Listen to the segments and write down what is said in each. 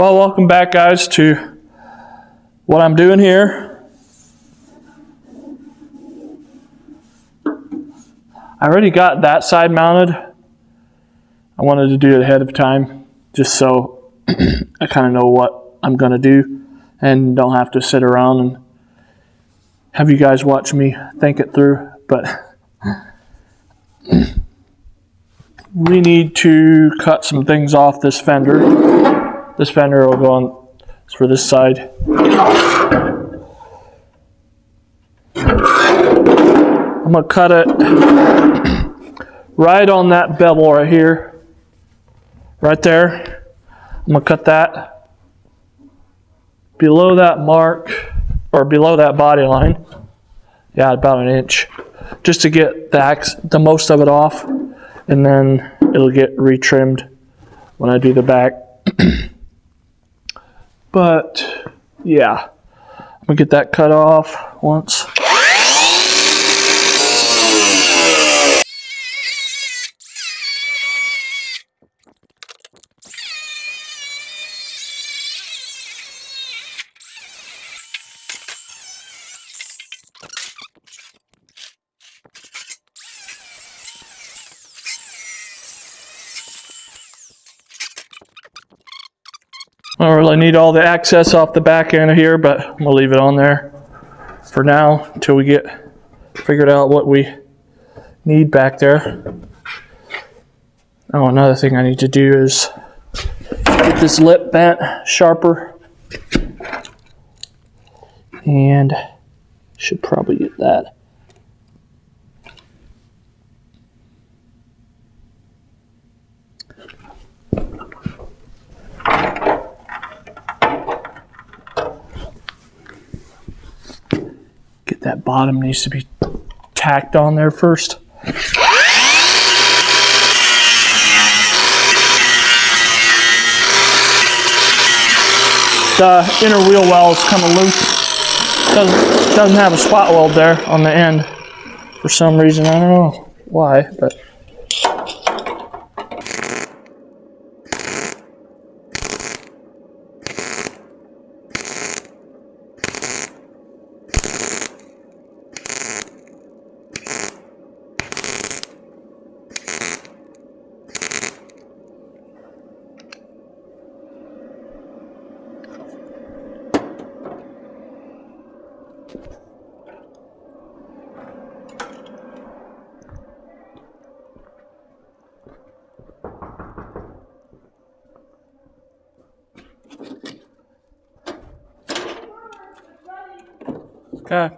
Well, welcome back, guys, to what I'm doing here. I already got that side mounted. I wanted to do it ahead of time just so I kind of know what I'm going to do and don't have to sit around and have you guys watch me think it through. But we need to cut some things off this fender. This fender will go on for this side. I'm going to cut it right on that bevel right here. Right there. I'm going to cut that below that mark, or below that body line. Yeah, about an inch. Just to get the most of it off, and then it'll get retrimmed when I do the back. But yeah, I'm gonna get that cut off once. I don't really need all the access off the back end of here, but I'm gonna leave it on there for now until we get figured out what we need back there. Oh, another thing I need to do is get this lip bent sharper, and should probably get that. That bottom needs to be tacked on there first. The inner wheel well is kind of loose. Doesn't have a spot weld there on the end for some reason. I don't know why, but okay.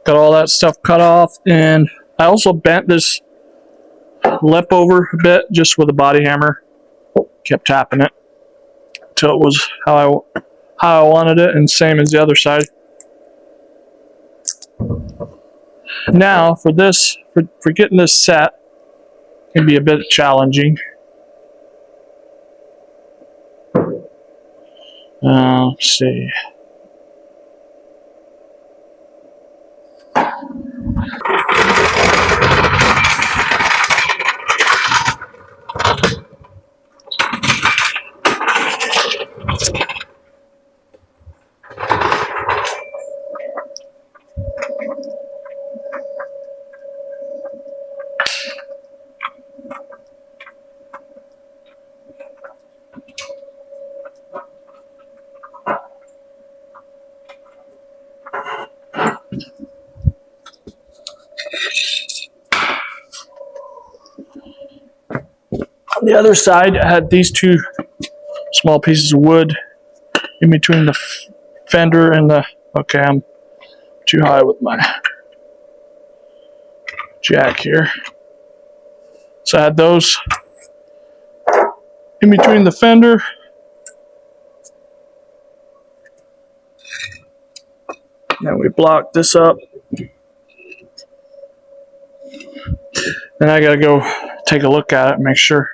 Got all that stuff cut off, and I also bent this lip over a bit just with a body hammer. Kept tapping it till it was how I wanted it, and same as the other side. Now for this, for getting this set, can be a bit challenging. Let's see. On the other side, I had these two small pieces of wood in between the fender and the, okay, I'm too high with my jack here. So I had those in between the fender. Then we blocked this up. Then I gotta go take a look at it and make sure.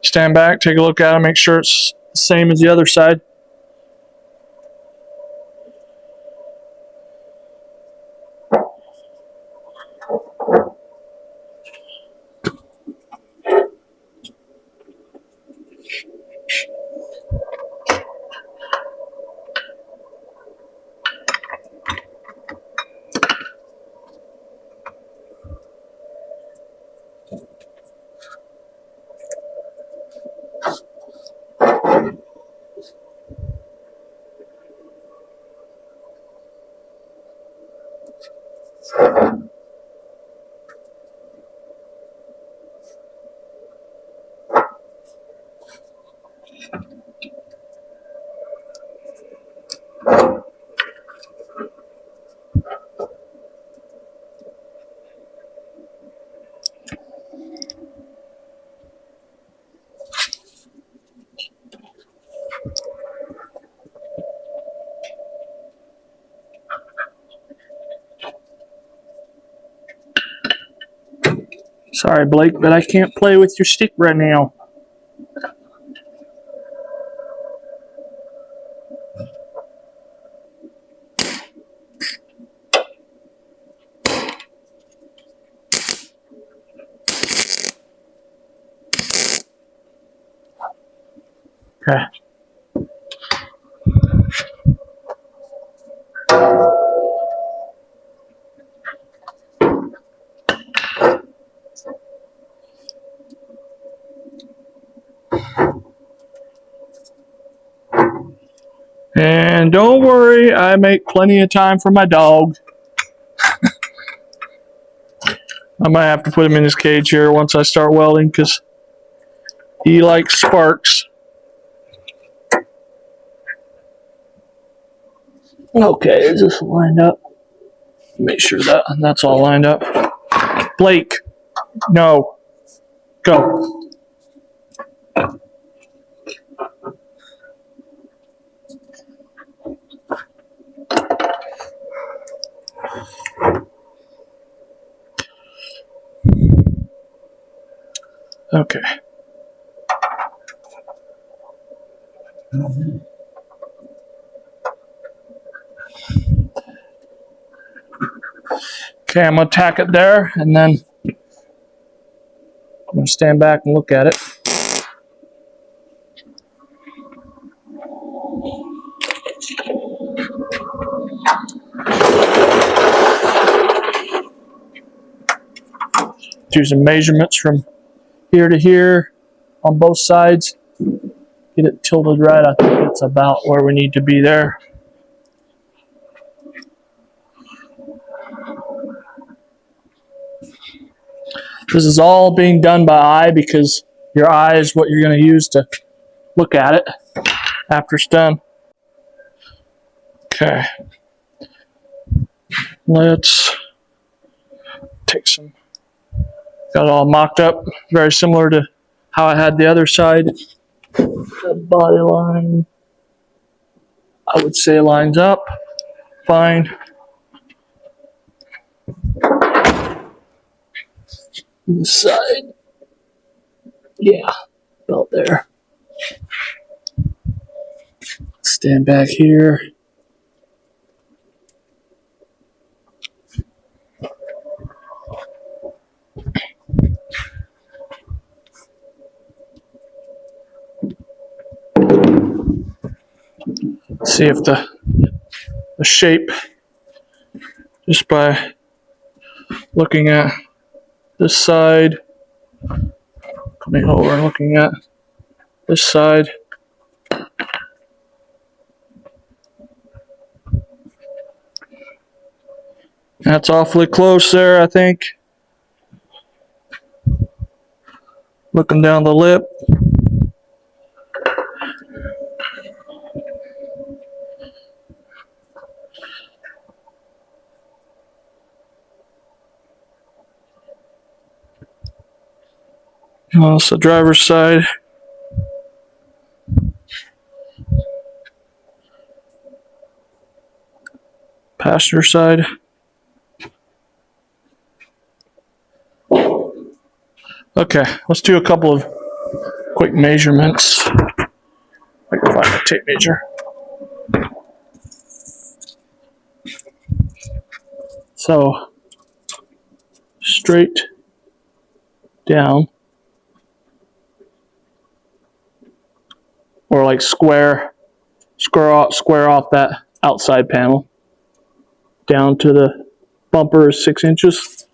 Stand back, take a look at it, make sure it's the same as the other side. Sorry, Blake, but I can't play with your stick right now. Okay. And don't worry, I make plenty of time for my dog. I might have to put him in his cage here once I start welding because he likes sparks. Okay, is this lined up? Make sure that's all lined up. Blake, no. Go. Okay. Okay, I'm going to tack it there, and then I'm going to stand back and look at it. Do some measurements from here to here on both sides. Get it tilted right. I think it's about where we need to be there. This is all being done by eye because your eye is what you're going to use to look at it after it's done. Okay. Let's take some. Got it all mocked up, very similar to how I had the other side. The body line, I would say, lines up fine. This side, yeah, about there. Stand back here. See if the shape, just by looking at this side, coming over and looking at this side. That's awfully close there, I think. Looking down the lip. That's the driver's side. Passenger side. Okay, let's do a couple of quick measurements. I can find a tape measure. So, straight down, or like square off that outside panel down to the bumper is 6 inches.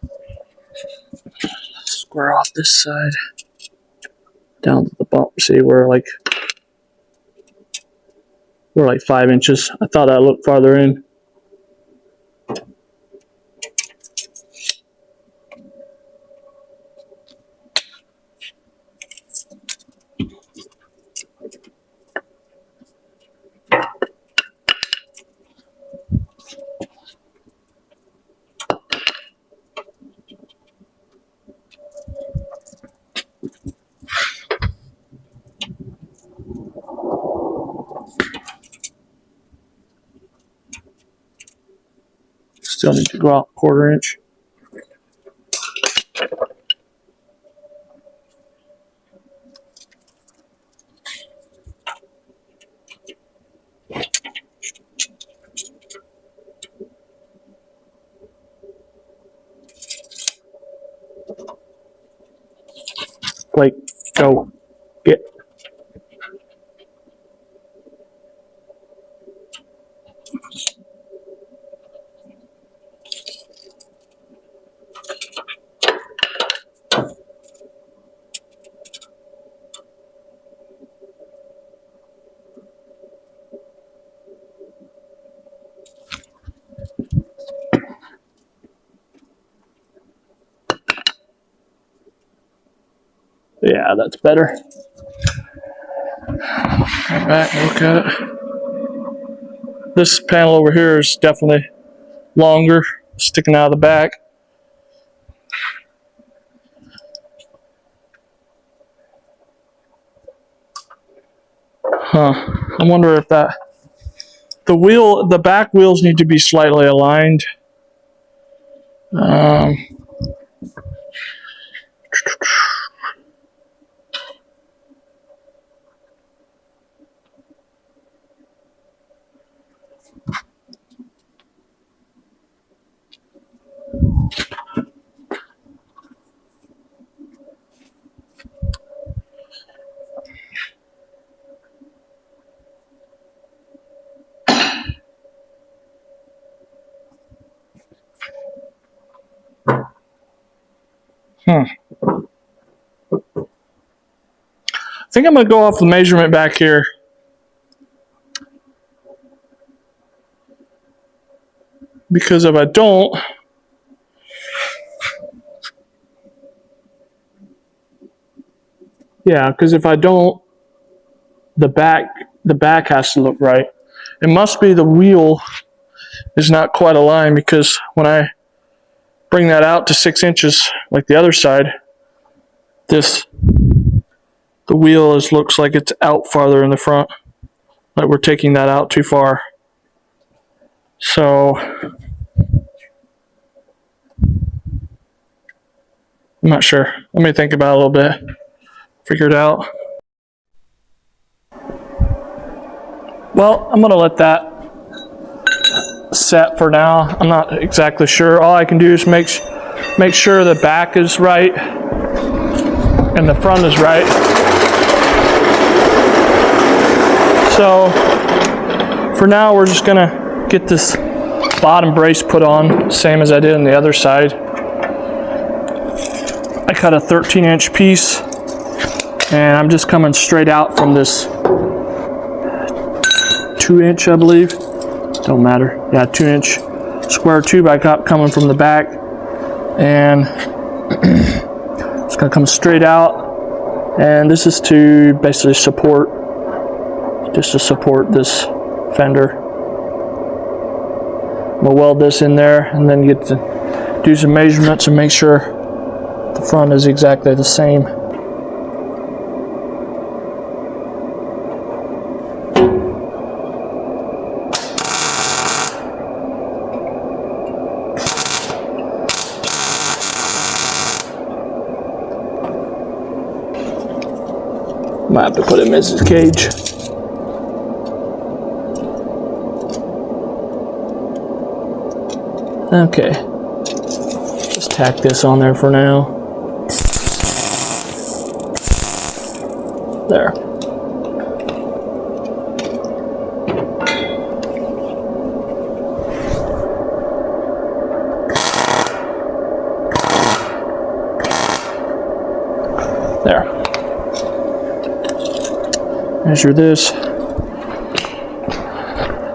Square off this side down to the bumper. See, we're like 5 inches. I thought I looked farther in. Still need to go out 1/4 inch. Blake, go. Get. Yeah, that's better. Come back and look at it. This panel over here is definitely longer, sticking out of the back. I wonder if the back wheels need to be slightly aligned. I think I'm going to go off the measurement back here. Because if I don't, the back has to look right. It must be the wheel is not quite aligned, because when I bring that out to 6 inches, like the other side, the wheel looks like it's out farther in the front, like we're taking that out too far. So I'm not sure. Let me think about it a little bit. Figure it out. Well, I'm gonna let that set for now. I'm not exactly sure. All I can do is make sure the back is right and the front is right. So for now, we're just gonna get this bottom brace put on, same as I did on the other side. I cut a 13-inch piece, and I'm just coming straight out from this 2-inch, I believe. Don't matter. Yeah, 2-inch square tube I got coming from the back, and it's gonna come straight out And this is to basically support, just to support this fender. We'll weld this in there and then get to do some measurements and make sure the front is exactly the same. Might have to put a Mrs. Cage. Okay, just tack this on there for now. There. There. Measure this.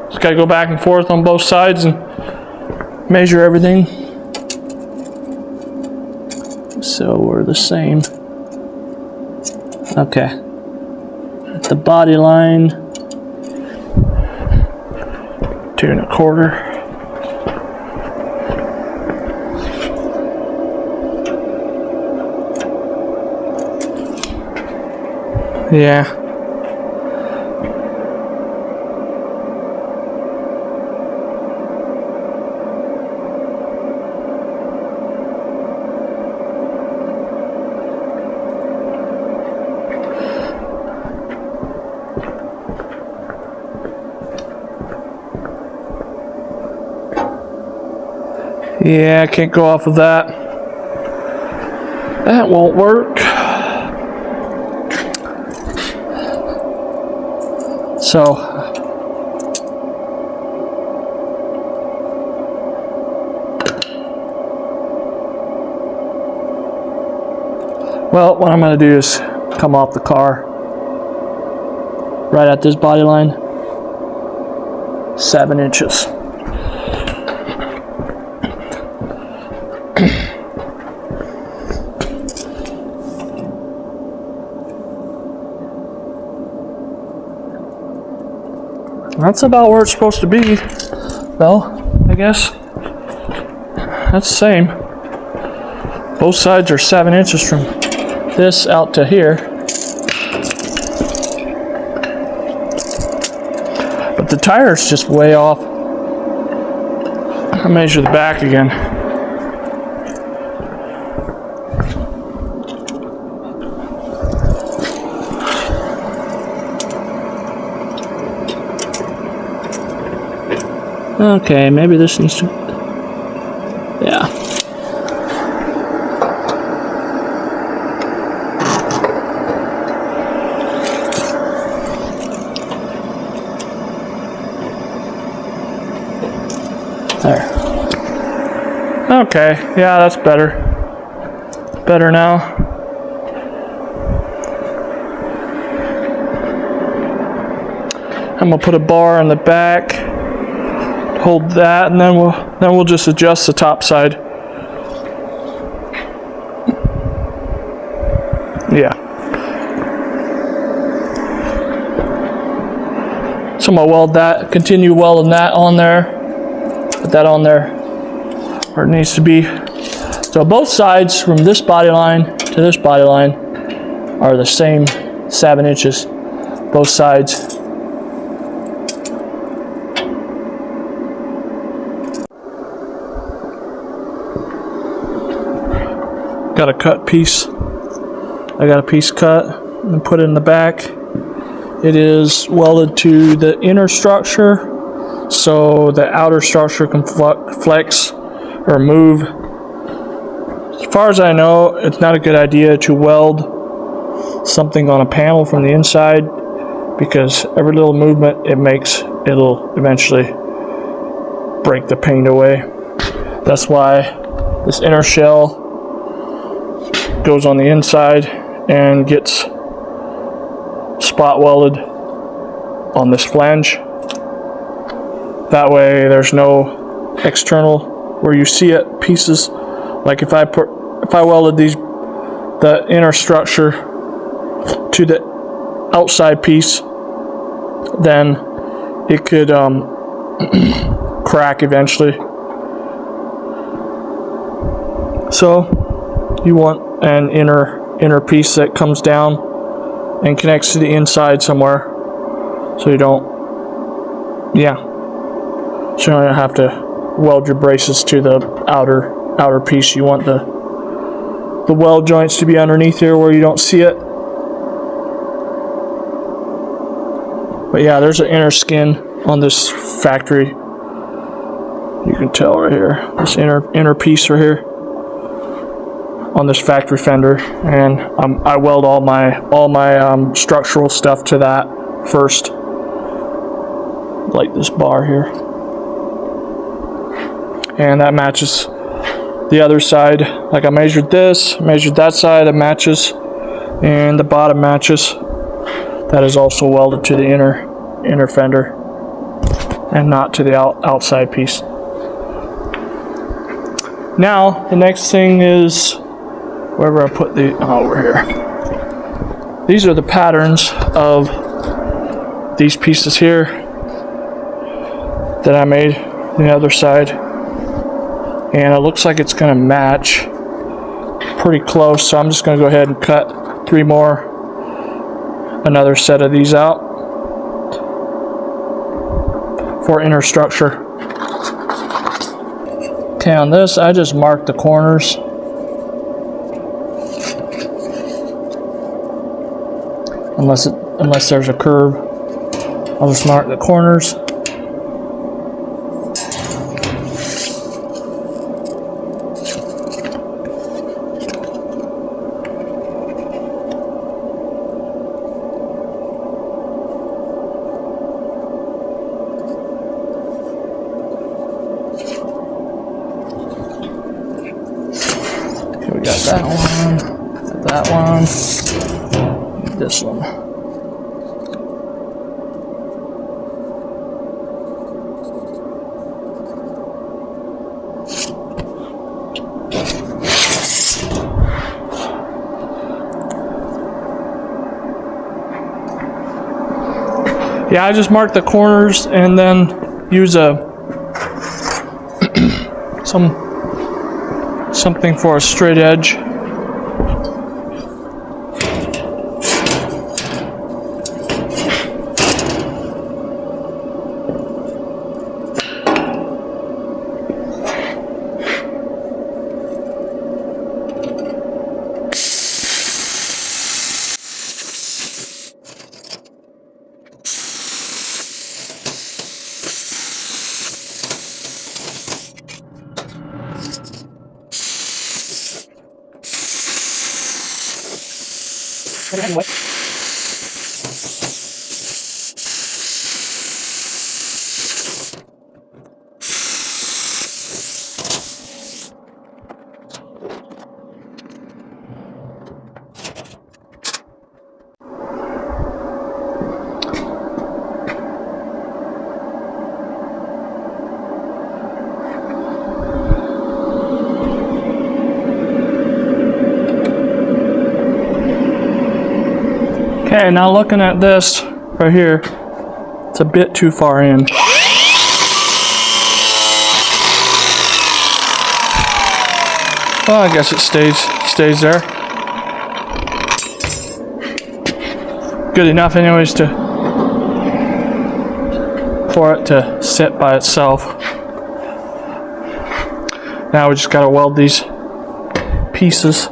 Just gotta go back and forth on both sides and measure everything. So we're the same. Okay. At the body line, 2 1/4. Yeah. Yeah, I can't go off of that. That won't work. So, well, what I'm going to do is come off the car right at this body line, 7 inches. That's about where it's supposed to be, though, I guess. That's the same. Both sides are 7 inches from this out to here. But the tire's just way off. I'll measure the back again. Okay, maybe this needs to... Yeah. There. Okay, yeah, that's better. Better now. I'm gonna put a bar on the back. Hold that, and then we'll just adjust the top side. Yeah. So I'm gonna weld that, continue welding that on there. Put that on there where it needs to be. So both sides from this body line to this body line are the same 7 inches. Both sides. Got a cut piece. I got a piece cut and put it in the back. It is welded to the inner structure, so the outer structure can flex or move. As far as I know, it's not a good idea to weld something on a panel from the inside, because every little movement it makes, it'll eventually break the paint away. That's why this inner shell goes on the inside and gets spot welded on this flange. That way there's no external where you see it pieces. Like if I welded the inner structure to the outside piece, then it could crack eventually. So you want an inner piece that comes down and connects to the inside somewhere, so you don't, so you don't have to weld your braces to the outer piece. You want the weld joints to be underneath here where you don't see it. But yeah, there's an inner skin on this factory. You can tell right here, this inner piece right here on this factory fender, and I weld all my structural stuff to that first, like this bar here, and that matches the other side. Like I measured this, measured that side, it matches, and the bottom matches. That is also welded to the inner fender and not to the outside piece. Now the next thing is, wherever I put over here. These are the patterns of these pieces here that I made on the other side, and it looks like it's going to match pretty close, so I'm just going to go ahead and cut 3 more, another set of these out for inner structure. Okay, on this I just marked the corners. Unless there's a curve, I'll just mark the corners. Okay, we got that one, this one. Yeah, I just mark the corners and then use something for a straight edge. Anyway. Okay, now looking at this right here, it's a bit too far in. Well, I guess it stays there. Good enough anyways for it to sit by itself. Now we just gotta weld these pieces.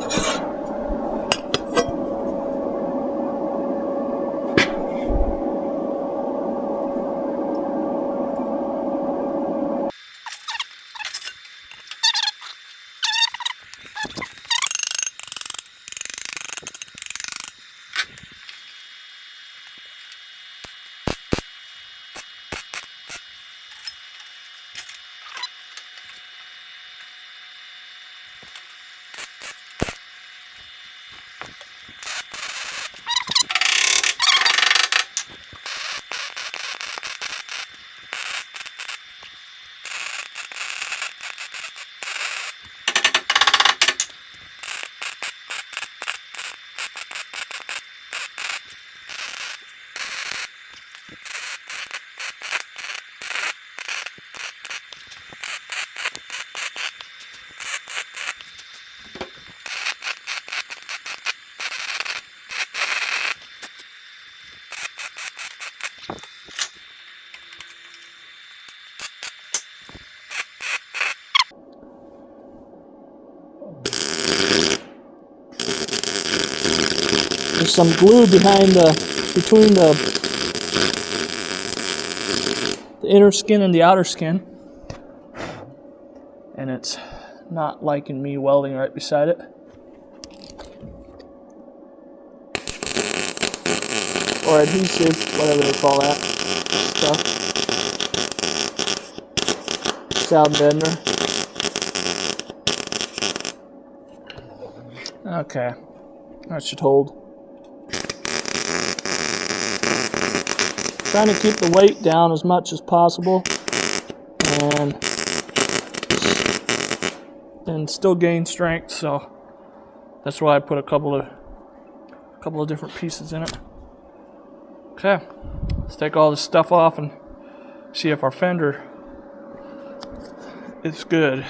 There's some glue between the inner skin and the outer skin, and it's not liking me welding right beside it. Or adhesive, whatever they call that stuff. Sound bender. Okay, that should hold. Trying to keep the weight down as much as possible, and still gain strength. So that's why I put a couple of different pieces in it. Okay, let's take all this stuff off and see if our fender is good.